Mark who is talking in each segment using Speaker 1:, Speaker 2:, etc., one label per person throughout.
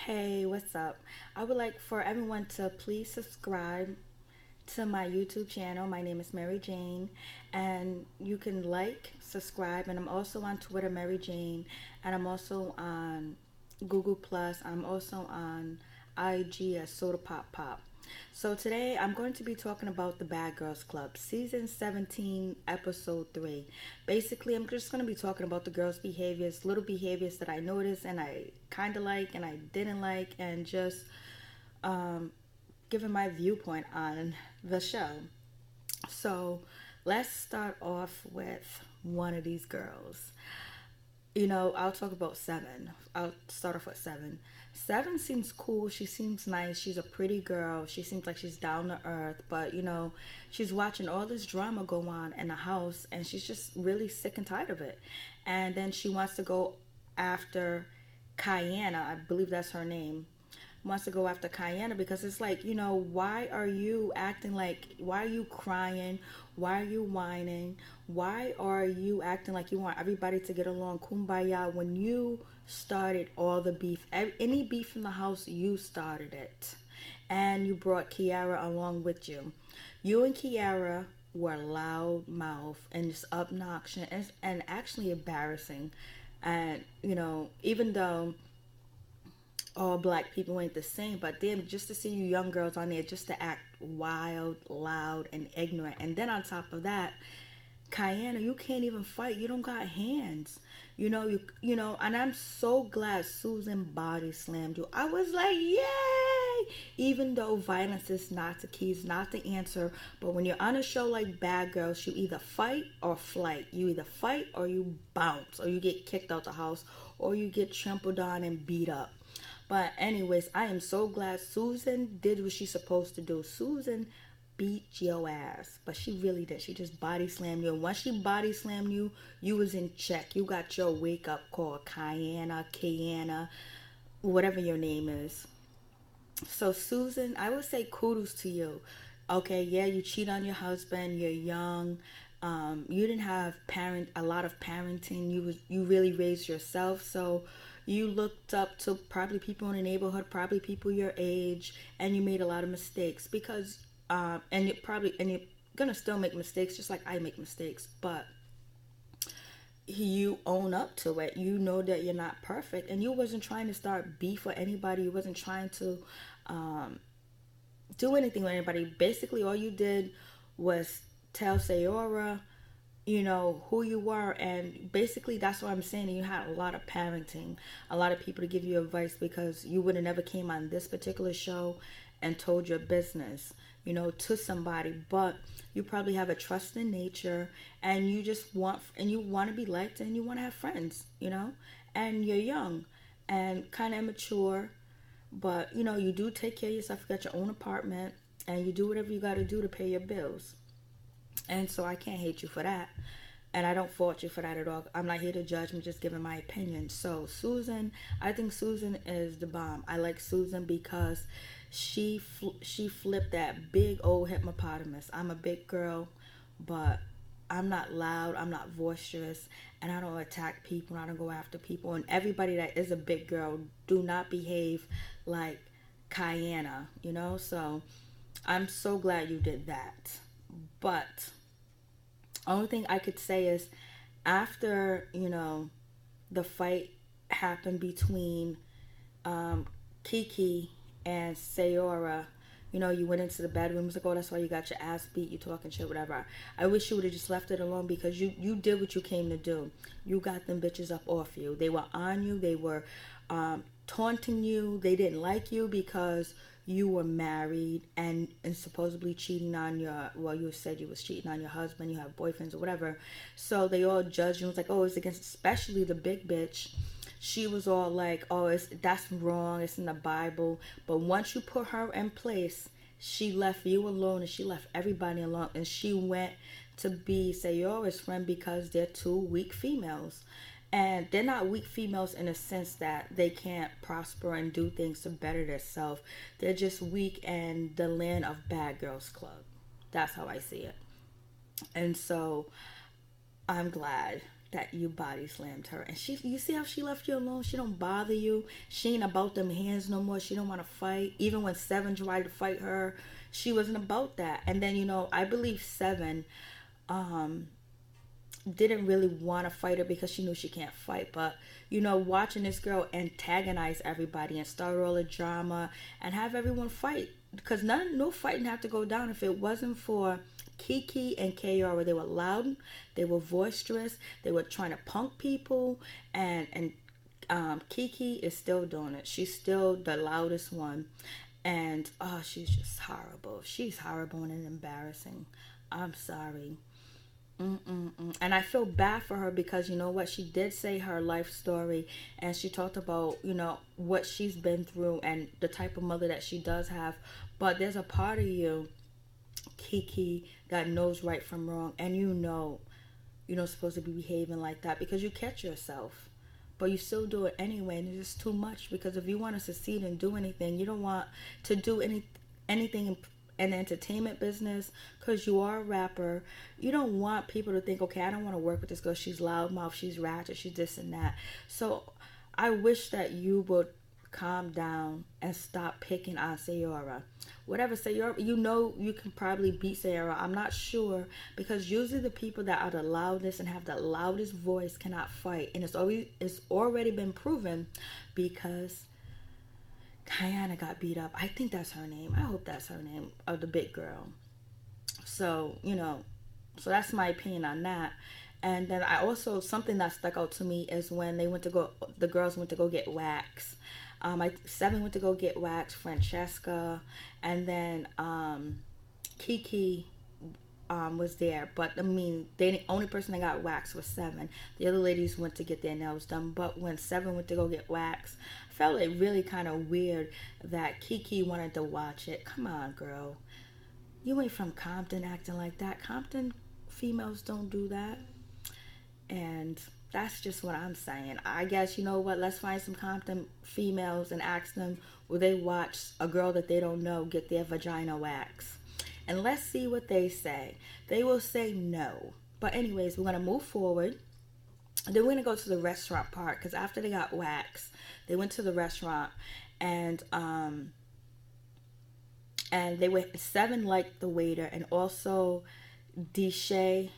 Speaker 1: Hey, what's up? I would like for everyone to please subscribe to my YouTube channel. My name is Mary Jane, and you can like, subscribe, and I'm also on Twitter, Mary Jane, and I'm also on Google Plus. I'm also on IG as Soda Pop Pop. So today I'm going to be talking about the Bad Girls Club, season 17, episode 3. Basically, I'm just going to be talking about the girls' behaviors, little behaviors that I noticed and I kind of like and I didn't like, and just um, giving my viewpoint on the show. So let's start off with one of these girls. I'll talk about Seven. I'll start off with Seven. Seven seems cool. She seems nice. She's a pretty girl. She seems like she's down to earth. But, she's watching all this drama go on in the house and she's just really sick and tired of it. And then she wants to go after Kyanna. I believe that's her name. Wants to go after Kyanna because it's like, why are you acting like, why are you crying? Why are you whining? Why are you acting like you want everybody to get along kumbaya when you started all the beef? Any beef in the house, you started it. And you brought Kiara along with you. You and Kiara were loud mouth and just obnoxious and actually embarrassing. And, even though all black people ain't the same, but then just to see you young girls on there just to act wild, loud, and ignorant. And then on top of that, Kyanna, you can't even fight. You don't got hands. And I'm so glad Susan body slammed you. I was like, yay! Even though violence is not the key, is not the answer. But when you're on a show like Bad Girls, you either fight or flight. You either fight or you bounce, or you get kicked out the house, or you get trampled on and beat up. But anyways, I am so glad Susan did what she's supposed to do. Susan beat your ass, but she really did. She just body slammed you. And once she body slammed you, you was in check. You got your wake up call, Kyanna, whatever your name is. So Susan, I would say kudos to you. Okay, yeah, you cheat on your husband. You're young. You didn't have a lot of parenting. You really raised yourself. So you looked up to probably people in the neighborhood, probably people your age, and you made a lot of mistakes because and you're gonna still make mistakes just like I make mistakes, but you own up to it. You know that you're not perfect, and you wasn't trying to start beef with anybody. You wasn't trying to um, do anything with anybody. Basically, all you did was tell Sayora, who you were, and basically that's what I'm saying. You had a lot of parenting, a lot of people to give you advice because you would have never came on this particular show and told your business, to somebody. But you probably have a trust in nature, and you want to be liked, and you want to have friends, and you're young and kind of immature, but you do take care of yourself. You got your own apartment, and you do whatever you got to do to pay your bills. And so I can't hate you for that. And I don't fault you for that at all. I'm not here to judge. I'm just giving my opinion. So Susan, I think Susan is the bomb. I like Susan because she flipped that big old hippopotamus. I'm a big girl, but I'm not loud. I'm not boisterous, and I don't attack people. I don't go after people. And everybody that is a big girl do not behave like Kyanna. So I'm so glad you did that. But only thing I could say is after, the fight happened between Kiki and Sayora, you went into the bedroom. It was like, oh, that's why you got your ass beat. You talking shit, whatever. I wish you would have just left it alone because you did what you came to do. You got them bitches up off you. They were on you. They were taunting you. They didn't like you because you were married and supposedly cheating on you said you was cheating on your husband, you have boyfriends or whatever. So they all judged you. It was like, oh, it's against, especially the big bitch. She was all like, oh, that's wrong, it's in the Bible. But once you put her in place, she left you alone and she left everybody alone, and she went to be Sayora's friend because they're two weak females. And they're not weak females in a sense that they can't prosper and do things to better themselves. They're just weak in the land of Bad Girls Club. That's how I see it. And so I'm glad that you body slammed her. And you see how she left you alone? She don't bother you. She ain't about them hands no more. She don't want to fight. Even when Seven tried to fight her, she wasn't about that. And then, I believe Seven um didn't really want to fight her because she knew she can't fight. But watching this girl antagonize everybody and start all the drama and have everyone fight, because no fighting had to go down if it wasn't for Kiki and Kr. They were loud, they were boisterous, they were trying to punk people, and Kiki is still doing it. She's still the loudest one, and she's just horrible. She's horrible and embarrassing. I'm sorry. And I feel bad for her because you know what? She did say her life story, and she talked about, what she's been through and the type of mother that she does have. But there's a part of you, Kiki, that knows right from wrong, and you're not supposed to be behaving like that because you catch yourself. But you still do it anyway, and it's just too much. Because if you want to succeed and do anything, you don't want to do anything in the entertainment business, because you are a rapper. You don't want people to think, okay, I don't want to work with this girl. She's loudmouth, she's ratchet, she's this and that. So I wish that you would calm down and stop picking on Sayora. Whatever Sayora, you can probably beat Sayora. I'm not sure, because usually the people that are the loudest and have the loudest voice cannot fight, and it's already been proven because Kayana got beat up. I think that's her name. I hope that's her name, of the big girl. So, so that's my opinion on that. And then something that stuck out to me is when the girls went to go get wax. Seven went to go get wax, Francesca, and then Kiki was there. But the only person that got wax was Seven. The other ladies went to get their nails done. But when Seven went to go get wax, I felt it really kind of weird that Kiki wanted to watch it. Come on, girl. You ain't from Compton acting like that. Compton females don't do that. And that's just what I'm saying. I guess, you know what, let's find some Compton females and ask them, will they watch a girl that they don't know get their vagina wax? And let's see what they say. They will say no. But anyways, we're going to move forward. Then we're going to go to the restaurant part, because after they got waxed, they went to the restaurant, and they were Seven liked the waiter, and also Deshayla,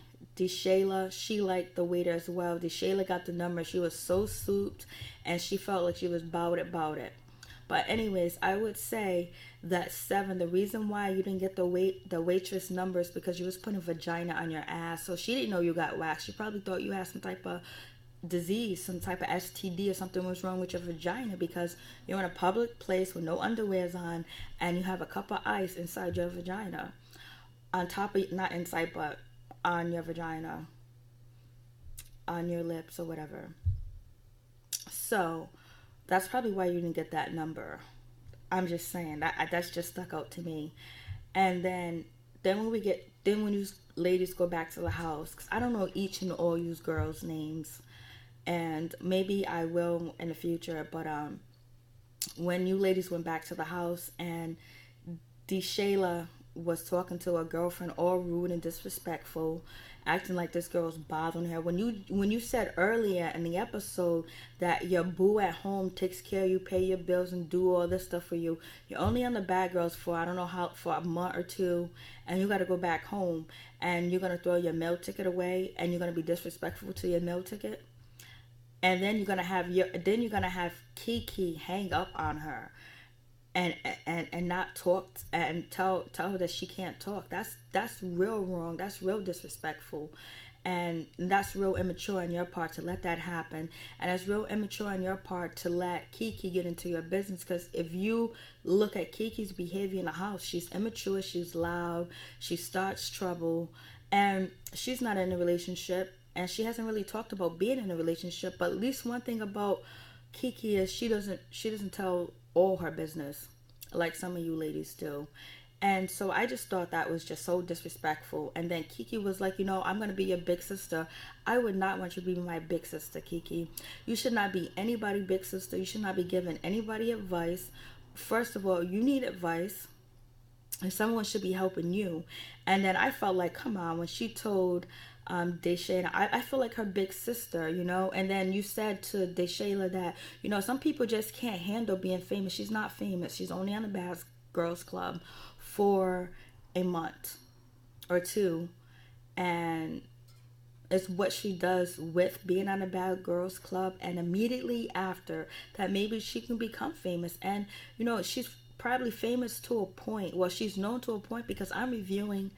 Speaker 1: she liked the waiter as well. Deshayla got the number. She was so souped, and she felt like she was about it. But anyways, I would say that Seven, the reason why you didn't get the waitress numbers, because you was putting vagina on your ass. So she didn't know you got waxed. She probably thought you had some type of disease, some type of STD, or something was wrong with your vagina, because you're in a public place with no underwears on, and you have a cup of ice inside your vagina. On top of, not inside, but on your vagina, on your lips or whatever. So that's probably why you didn't get that number. I'm just saying that's just stuck out to me. And then when you ladies go back to the house, because I don't know each and all you girls' names, and maybe I will in the future. But when you ladies went back to the house, and Deshayla was talking to her girlfriend all rude and disrespectful, acting like this girl's bothering her. When you said earlier in the episode that your boo at home takes care of you, pay your bills, and do all this stuff for you, you're only on the Bad Girls for I don't know how, for a month or two, and you got to go back home, and you're gonna throw your meal ticket away, and you're gonna be disrespectful to your meal ticket, and then you're gonna have Kiki hang up on her. And not talk and tell her that she can't talk. That's real wrong. That's real disrespectful, and that's real immature on your part to let that happen. And it's real immature on your part to let Kiki get into your business, because if you look at Kiki's behavior in the house, she's immature, she's loud, she starts trouble, and she's not in a relationship, and she hasn't really talked about being in a relationship. But at least one thing about Kiki is she doesn't tell all her business like some of you ladies do. And so I just thought that was just so disrespectful. And then Kiki was like, I'm going to be your big sister. I would not want you to be my big sister, Kiki. You should not be anybody's big sister. You should not be giving anybody advice. First of all, you need advice, and someone should be helping you. And then I felt like, come on, when she told Deshayla. I feel like her big sister, you know. And then you said to Deshayla that, you know, some people just can't handle being famous. She's not famous. She's only on the Bad Girls Club for a month or two. And it's what she does with being on the Bad Girls Club. And immediately after that, maybe she can become famous. And, you know, she's probably famous to a point. Well, she's known to a point because I'm reviewing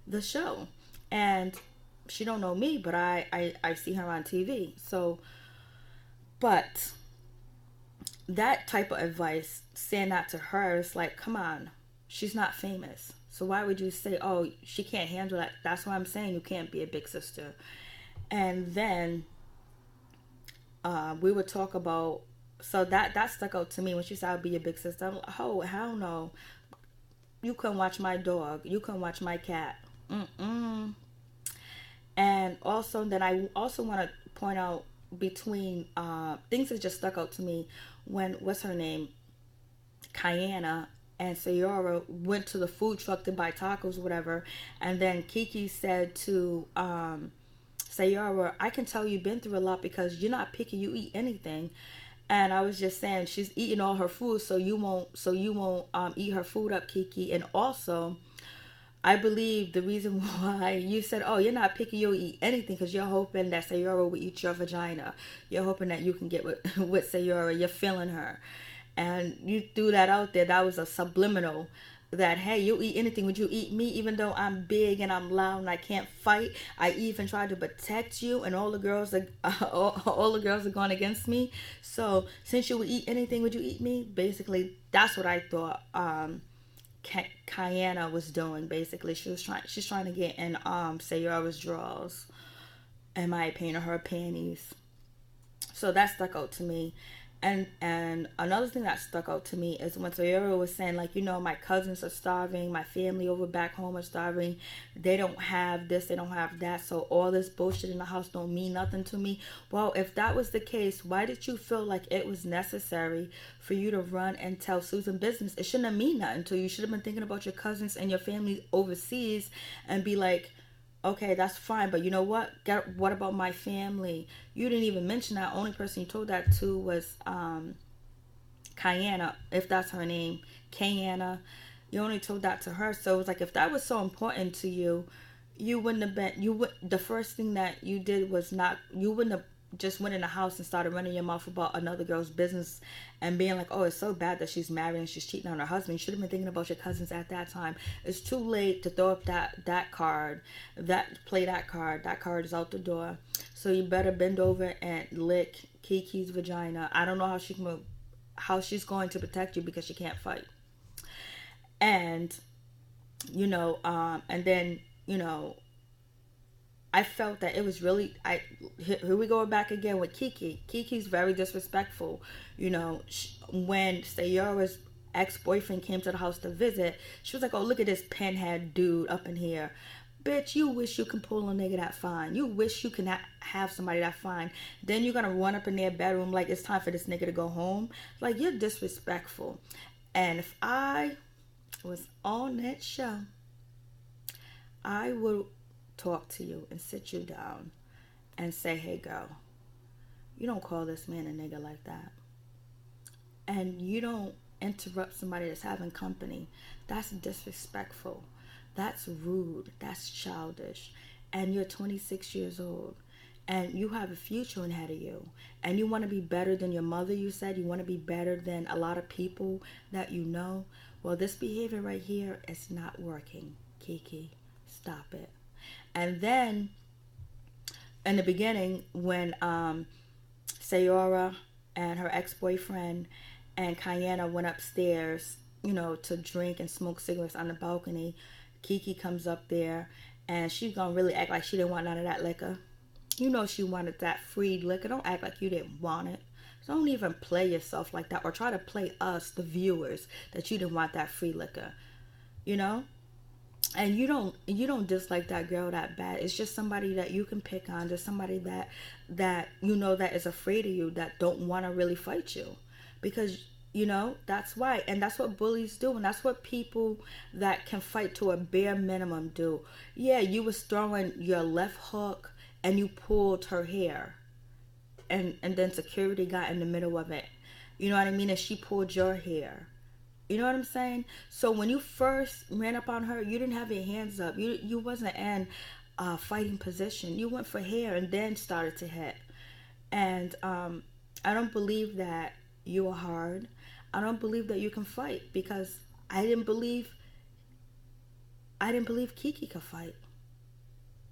Speaker 1: the show. And she don't know me, but I see her on TV. So, but that type of advice, saying that to her, is like, come on, she's not famous. So why would you say, oh, she can't handle that? That's why I'm saying you can't be a big sister. And then we would talk about, so that stuck out to me when she said I'll be your big sister. I'm like, oh, hell no. You can watch my dog. You can watch my cat. Mm-mm. And also, then I also want to point out between things that just stuck out to me when, what's her name? Kiana and Sayora went to the food truck to buy tacos or whatever. And then Kiki said to Sayora, I can tell you've been through a lot because you're not picky. You eat anything. And I was just saying she's eating all her food, so you won't eat her food up, Kiki. And also, I believe the reason why you said, oh, you're not picky, you'll eat anything, because you're hoping that Sayora will eat your vagina. You're hoping that you can get with Sayora. You're feeling her. And you threw that out there. That was a subliminal that, hey, you'll eat anything. Would you eat me even though I'm big and I'm loud and I can't fight? I even tried to protect you, and all the girls are all the girls are going against me. So since you would eat anything, would you eat me? Basically, that's what I thought Kiana was doing. Basically, she's trying to get in Sayora's drawers, in my opinion, or her panties. So that stuck out to me. And another thing that stuck out to me is when Sayora was saying, like, you know, my cousins are starving, my family over back home are starving, they don't have this, they don't have that, so all this bullshit in the house don't mean nothing to me. Well, if that was the case, why did you feel like it was necessary for you to run and tell Susan business? It shouldn't have mean nothing to you. You should have been thinking about your cousins and your family overseas and be like, okay, that's fine, but you know what? What about my family? You didn't even mention that. Only person you told that to was Kiana, if that's her name, Kiana. You only told that to her. So it was like, if that was so important to you, you wouldn't have been. The first thing that you did was not. You wouldn't have just went in the house and started running your mouth about another girl's business and being like, oh, it's so bad that she's married and she's cheating on her husband. You should have been thinking about your cousins at that time. It's too late to throw up that card, play that card. That card is out the door. So you better bend over and lick Kiki's vagina. I don't know how she's going to protect you because she can't fight. And and then I felt that it was really, here we go back again with Kiki. Kiki's very disrespectful. When Sayora's ex-boyfriend came to the house to visit, she was like, oh, look at this pinhead dude up in here. Bitch, you wish you can pull a nigga that fine. You wish you can have somebody that fine. Then you're going to run up in their bedroom like it's time for this nigga to go home. Like, you're disrespectful. And if I was on that show, I would talk to you and sit you down and say, hey girl, you don't call this man a nigga like that, and you don't interrupt somebody that's having company. That's disrespectful, that's rude, that's childish, and you're 26 years old and you have a future ahead of you, and you want to be better than your mother. You said you want to be better than a lot of people that you know. Well, this behavior right here is not working. Kiki, stop it. And then in the beginning, when Sayora and her ex-boyfriend and Kiana went upstairs, to drink and smoke cigarettes on the balcony, Kiki comes up there and she's going to really act like she didn't want none of that liquor. She wanted that free liquor. Don't act like you didn't want it. Don't even play yourself like that, or try to play us, the viewers, that you didn't want that free liquor. And you don't dislike that girl that bad. It's just somebody that you can pick on. Just somebody that that is afraid of you, that don't want to really fight you, because You know, that's why. And that's what bullies do. And that's what people that can fight to a bare minimum do. Yeah, you was throwing your left hook and you pulled her hair. And then security got in the middle of it. You know what I mean? And she pulled your hair. You know what I'm saying? So when you first ran up on her, you didn't have your hands up. You wasn't in fighting position. You went for hair and then started to hit. And I don't believe that you are hard. I don't believe that you can fight because I didn't believe Kiki could fight.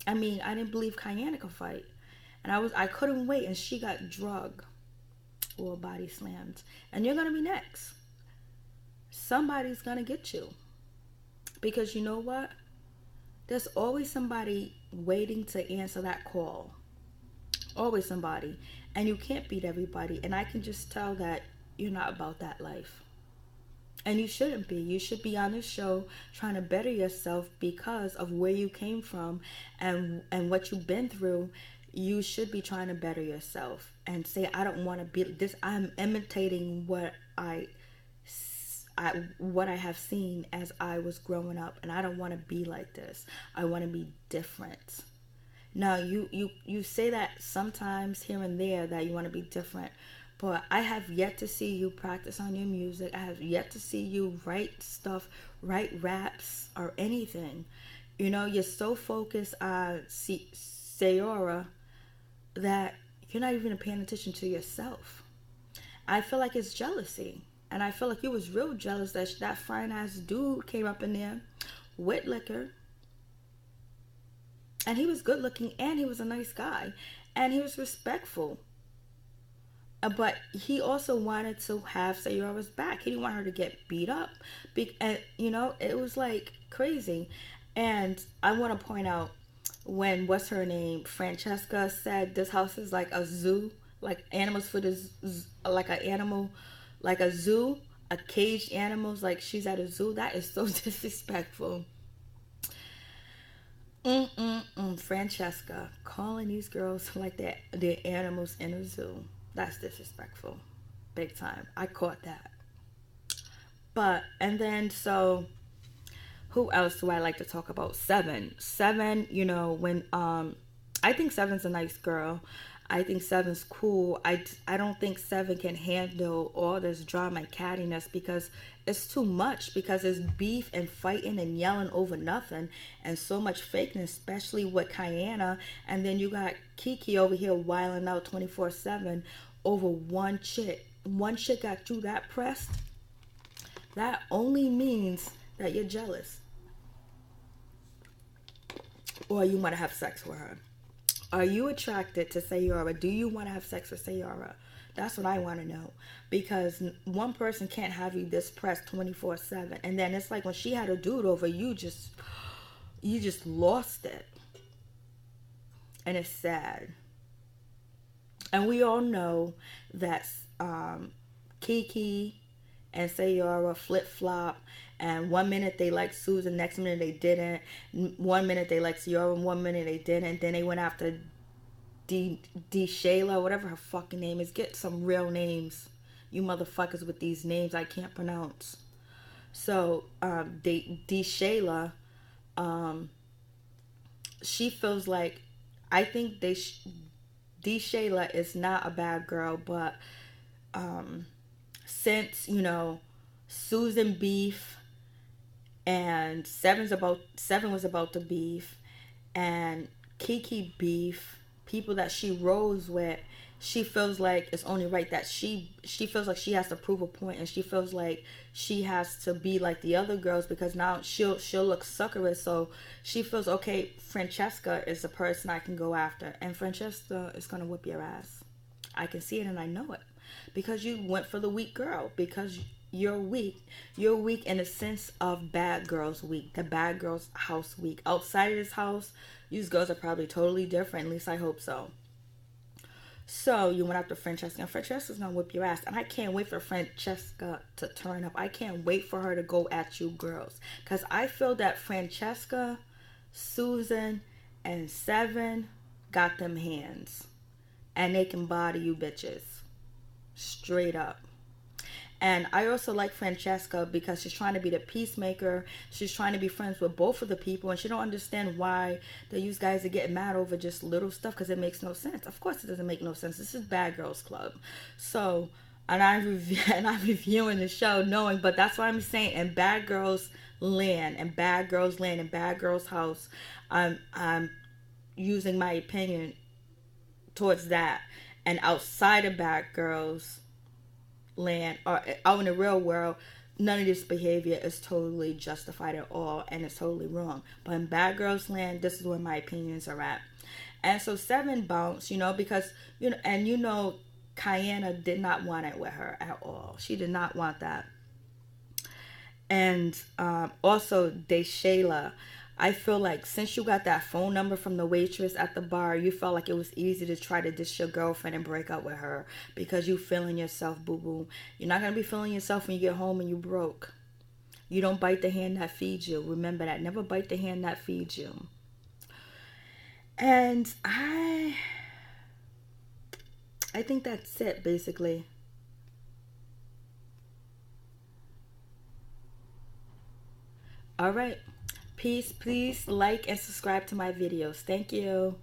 Speaker 1: I mean, I didn't believe Kiana could fight. And I couldn't wait and she got drugged or body slammed. And you're gonna be next. Somebody's gonna get you. Because you know what? There's always somebody waiting to answer that call. Always somebody. And you can't beat everybody. And I can just tell that you're not about that life. And you shouldn't be. You should be on this show trying to better yourself because of where you came from and what you've been through. You should be trying to better yourself and say, I don't want to be this. I'm imitating what I have seen as I was growing up, and I don't want to be like this. I want to be different. Now, you say that sometimes here and there that you want to be different, but I have yet to see you practice on your music. I have yet to see you write stuff, write raps or anything. You know, you're so focused on Sayora that you're not even paying attention to yourself. I feel like it's jealousy. And I feel like you was real jealous that that fine ass dude came up in there with liquor. And he was good looking and he was a nice guy. And he was respectful. But he also wanted to have Sayora's back. He didn't want her to get beat up. And, you know, it was like crazy. And I want to point out when, what's her name, Francesca said this house is like a zoo. Like animals for the like an animal, like a zoo, a caged animals, like she's at a zoo. That is so disrespectful. Francesca calling these girls like they're animals in a zoo. That's disrespectful. Big time. I caught that. But, and then, so, who else do I like to talk about? Seven, you know, when, I think Seven's a nice girl. I think Seven's cool. I don't think Seven can handle all this drama and cattiness because it's too much. Because it's beef and fighting and yelling over nothing and so much fakeness, especially with Kiana. And then you got Kiki over here wiling out 24/7 over one chick. One chick got you that pressed. That only means that you're jealous. Or you want to have sex with her. Are you attracted to Sayora? Do you want to have sex with Sayora? That's what I want to know. Because one person can't have you this pressed 24/7. And then it's like when she had a dude over, you just lost it. And it's sad. And we all know that Kiki and Sayora flip-flop. And one minute they liked Susan, next minute they didn't. 1 minute they liked Sayora, 1 minute they didn't. Then they went after D Shayla, whatever her fucking name is. Get some real names, you motherfuckers with these names I can't pronounce. So D Shayla, she feels like, I think D Shayla is not a bad girl, but since, you know, Susan beef and Seven was about to beef and Kiki beef, people that she rose with, she feels like it's only right that she feels like she has to prove a point, and she feels like she has to be like the other girls because now she'll look suckerous. So she feels, okay, Francesca is the person I can go after, and Francesca is gonna whip your ass. I can see it and I know it because you went for the weak girl. Because you're weak. You're weak in the sense of bad girls weak. The bad girls house weak. Outside of this house, these girls are probably totally different. At least I hope so. So you went after Francesca, and Francesca's gonna whip your ass. And I can't wait for Francesca to turn up. I can't wait for her to go at you girls. Because I feel that Francesca, Susan, and Seven got them hands. And they can body you bitches. Straight up. And I also like Francesca because she's trying to be the peacemaker. She's trying to be friends with both of the people, and she don't understand why these guys are getting mad over just little stuff, because it makes no sense. Of course it doesn't make no sense. This is Bad Girls Club. So, and I'm reviewing the show knowing, but that's what I'm saying. In Bad Girls Land and Bad Girls Land and Bad Girls House, I'm using my opinion towards that. And outside of Bad Girls Land, or out in the real world, none of this behavior is totally justified at all, and it's totally wrong. But in Bad Girls Land, this is where my opinions are at. And so 7 bounced, because Kiana did not want it with her at all. She did not want that. And also Deshayla, I feel like since you got that phone number from the waitress at the bar, you felt like it was easy to try to dish your girlfriend and break up with her because you feeling yourself, boo-boo. You're not going to be feeling yourself when you get home and you broke. You don't bite the hand that feeds you. Remember that. Never bite the hand that feeds you. And I think that's it, basically. All right. Peace. Please like and subscribe to my videos. Thank you.